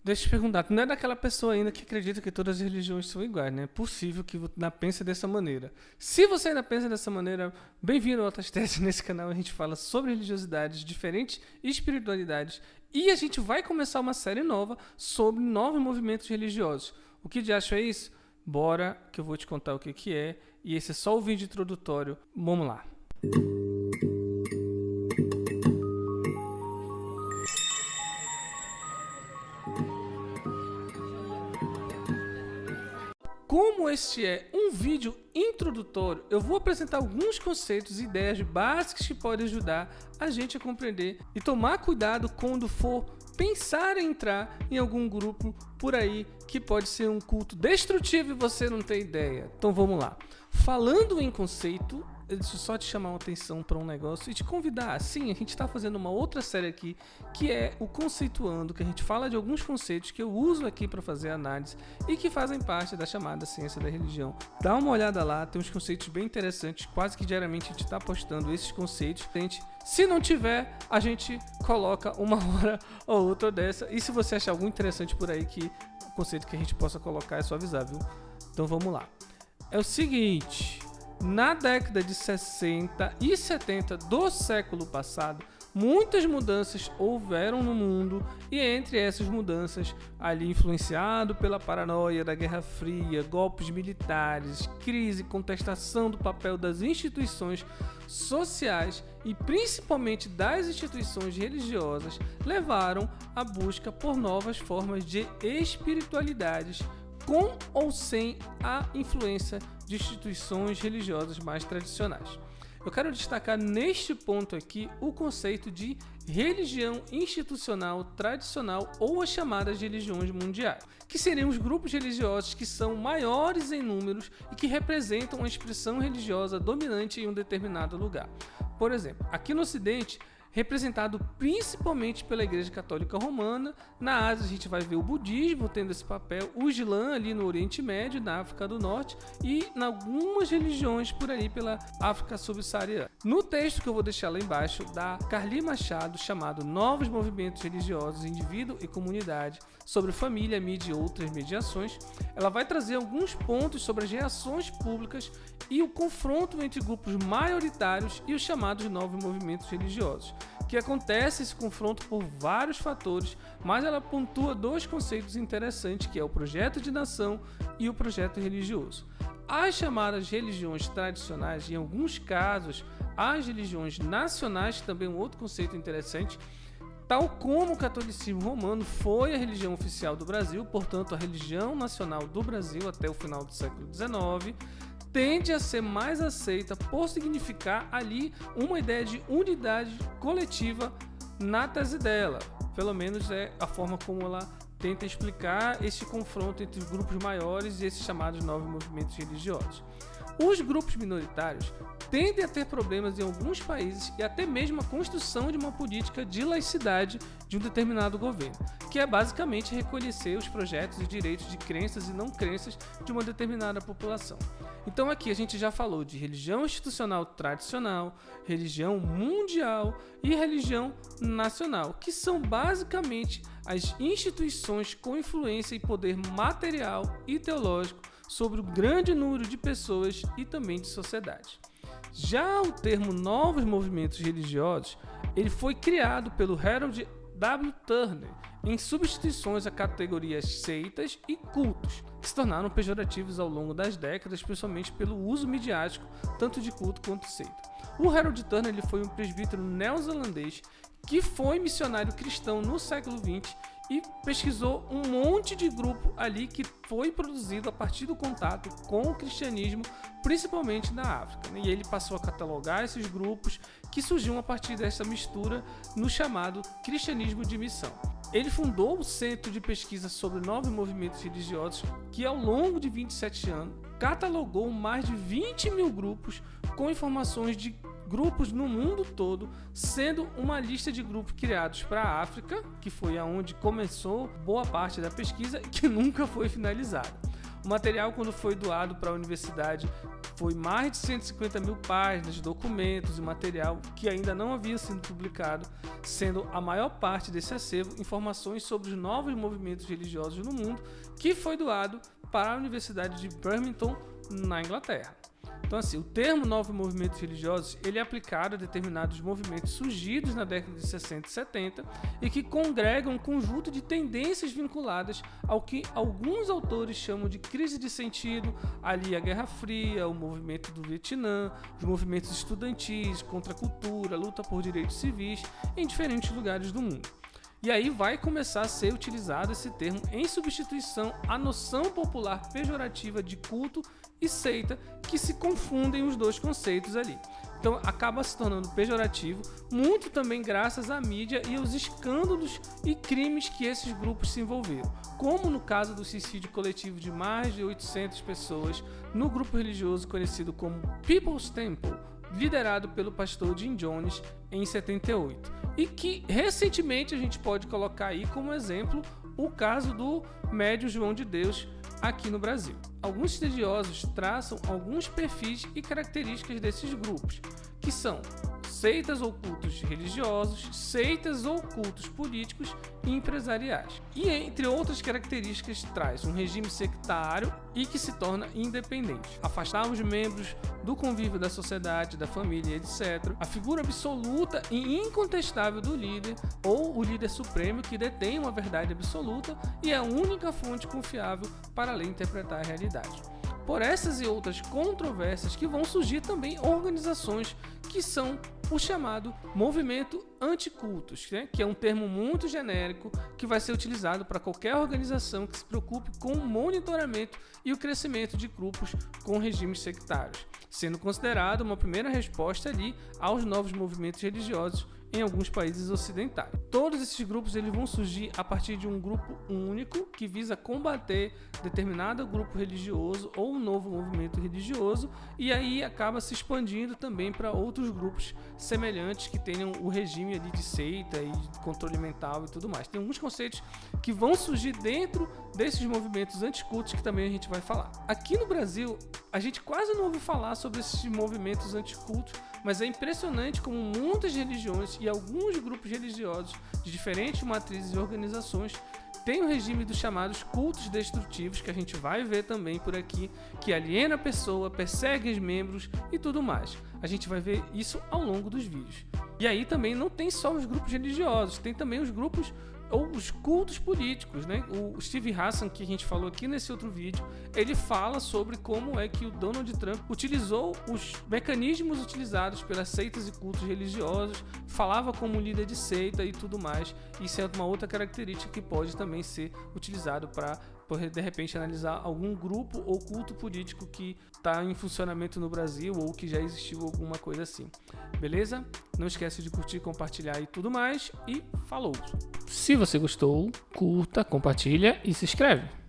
Deixa eu te perguntar, tu não é daquela pessoa ainda que acredita que todas as religiões são iguais, né? É possível que você ainda pense dessa maneira. Se você ainda pensa dessa maneira, bem-vindo ao Outras Teses. Nesse canal a gente fala sobre religiosidades, diferentes espiritualidades, e a gente vai começar uma série nova sobre novos movimentos religiosos. O que de acho é isso? Bora que eu vou te contar o que é, e esse é só o vídeo introdutório. Vamos lá. Como este é um vídeo introdutório, eu vou apresentar alguns conceitos e ideias básicas que podem ajudar a gente a compreender e tomar cuidado quando for pensar em entrar em algum grupo por aí que pode ser um culto destrutivo e você não tem ideia. Então vamos lá. Falando em conceito, deixa eu só te chamar a atenção para um negócio e te convidar. Sim, a gente está fazendo uma outra série aqui que é o Conceituando, que a gente fala de alguns conceitos que eu uso aqui para fazer análise e que fazem parte da chamada ciência da religião. Dá uma olhada lá, tem uns conceitos bem interessantes, quase que diariamente a gente está postando esses conceitos. Se não tiver, a gente coloca uma hora ou outra dessa. E se você achar algum interessante por aí, que o conceito que a gente possa colocar, é só avisar, viu? Então vamos lá. É o seguinte... Na década de 60 e 70 do século passado, muitas mudanças houveram no mundo, e entre essas mudanças, ali influenciado pela paranoia da Guerra Fria, golpes militares, crise e contestação do papel das instituições sociais e principalmente das instituições religiosas, levaram à busca por novas formas de espiritualidades, com ou sem a influência de instituições religiosas mais tradicionais. Eu quero destacar neste ponto aqui o conceito de religião institucional tradicional, ou as chamadas religiões mundiais, que seriam os grupos religiosos que são maiores em números e que representam uma expressão religiosa dominante em um determinado lugar. Por exemplo, aqui no Ocidente, representado principalmente pela Igreja Católica Romana. Na Ásia a gente vai ver o budismo tendo esse papel, o Islã ali no Oriente Médio, na África do Norte, e em algumas religiões por aí pela África subsaariana. No texto que eu vou deixar lá embaixo, da Carli Machado, chamado Novos Movimentos Religiosos, Indivíduo e Comunidade, sobre família, mídia e outras mediações, ela vai trazer alguns pontos sobre as reações públicas e o confronto entre grupos maioritários e os chamados novos movimentos religiosos. Que acontece esse confronto por vários fatores, mas ela pontua dois conceitos interessantes, que é o projeto de nação e o projeto religioso. As chamadas religiões tradicionais, em alguns casos, as religiões nacionais, também um outro conceito interessante, tal como o catolicismo romano foi a religião oficial do Brasil, portanto a religião nacional do Brasil até o final do século XIX, tende a ser mais aceita por significar ali uma ideia de unidade coletiva na tese dela. Pelo menos é a forma como ela tenta explicar esse confronto entre os grupos maiores e esses chamados novos movimentos religiosos. Os grupos minoritários tendem a ter problemas em alguns países e até mesmo a construção de uma política de laicidade de um determinado governo, que é basicamente reconhecer os projetos e direitos de crenças e não crenças de uma determinada população. Então aqui a gente já falou de religião institucional tradicional, religião mundial e religião nacional, que são basicamente as instituições com influência e poder material e teológico sobre o grande número de pessoas e também de sociedade. Já o termo novos movimentos religiosos, ele foi criado pelo Harold W. Turner em substituições a categorias seitas e cultos, que se tornaram pejorativos ao longo das décadas, principalmente pelo uso midiático tanto de culto quanto seita. O Harold Turner ele foi um presbítero neozelandês que foi missionário cristão no século XX e pesquisou um monte de grupo ali que foi produzido a partir do contato com o cristianismo, principalmente na África, né? E ele passou a catalogar esses grupos que surgiam a partir dessa mistura no chamado cristianismo de missão. Ele fundou o Centro de Pesquisa sobre Novos Movimentos Religiosos, que ao longo de 27 anos catalogou mais de 20 mil grupos com informações de grupos no mundo todo, sendo uma lista de grupos criados para a África, que foi aonde começou boa parte da pesquisa e que nunca foi finalizada. O material, quando foi doado para a universidade, Foi mais de 150 mil páginas de documentos e material que ainda não havia sido publicado, sendo a maior parte desse acervo informações sobre os novos movimentos religiosos no mundo, que foi doado para a Universidade de Birmingham, na Inglaterra. Então, assim, o termo novos movimentos religiosos ele é aplicado a determinados movimentos surgidos na década de 60 e 70 e que congregam um conjunto de tendências vinculadas ao que alguns autores chamam de crise de sentido, ali a Guerra Fria, o movimento do Vietnã, os movimentos estudantis, contra a cultura, luta por direitos civis em diferentes lugares do mundo. E aí vai começar a ser utilizado esse termo em substituição à noção popular pejorativa de culto e seita, que se confundem os dois conceitos ali. Então acaba se tornando pejorativo, muito também graças à mídia e aos escândalos e crimes que esses grupos se envolveram, como no caso do suicídio coletivo de mais de 800 pessoas no grupo religioso conhecido como People's Temple, liderado pelo pastor Jim Jones em 78, e que recentemente a gente pode colocar aí como exemplo o caso do médium João de Deus aqui no Brasil. Alguns estudiosos traçam alguns perfis e características desses grupos, que são seitas ou cultos religiosos, seitas ou cultos políticos e empresariais. E entre outras características traz um regime sectário e que se torna independente. Afastar os membros do convívio da sociedade, da família, etc. A figura absoluta e incontestável do líder ou o líder supremo que detém uma verdade absoluta e é a única fonte confiável para ler e interpretar a realidade. Por essas e outras controvérsias que vão surgir também organizações que são o chamado movimento anticultos, né? Que é um termo muito genérico que vai ser utilizado para qualquer organização que se preocupe com o monitoramento e o crescimento de grupos com regimes sectários, sendo considerado uma primeira resposta ali aos novos movimentos religiosos em alguns países ocidentais. Todos esses grupos eles vão surgir a partir de um grupo único que visa combater determinado grupo religioso ou um novo movimento religioso, e aí acaba se expandindo também para outros grupos semelhantes que tenham o regime ali de seita e de controle mental e tudo mais. Tem alguns conceitos que vão surgir dentro desses movimentos anticultos que também a gente vai falar. Aqui no Brasil, a gente quase não ouve falar sobre esses movimentos anticultos, mas é impressionante como muitas religiões e alguns grupos religiosos de diferentes matrizes e organizações têm o regime dos chamados cultos destrutivos, que a gente vai ver também por aqui, que aliena a pessoa, persegue os membros e tudo mais. A gente vai ver isso ao longo dos vídeos. E aí também não tem só os grupos religiosos, tem também os grupos ou os cultos políticos, né? O Steve Hassan, que a gente falou aqui nesse outro vídeo, ele fala sobre como é que o Donald Trump utilizou os mecanismos utilizados pelas seitas e cultos religiosos, falava como líder de seita e tudo mais. Isso é uma outra característica que pode também ser utilizado para de repente analisar algum grupo ou culto político que está em funcionamento no Brasil ou que já existiu alguma coisa assim. Beleza? Não esquece de curtir, compartilhar e tudo mais. E falou! Se você gostou, curta, compartilha e se inscreve.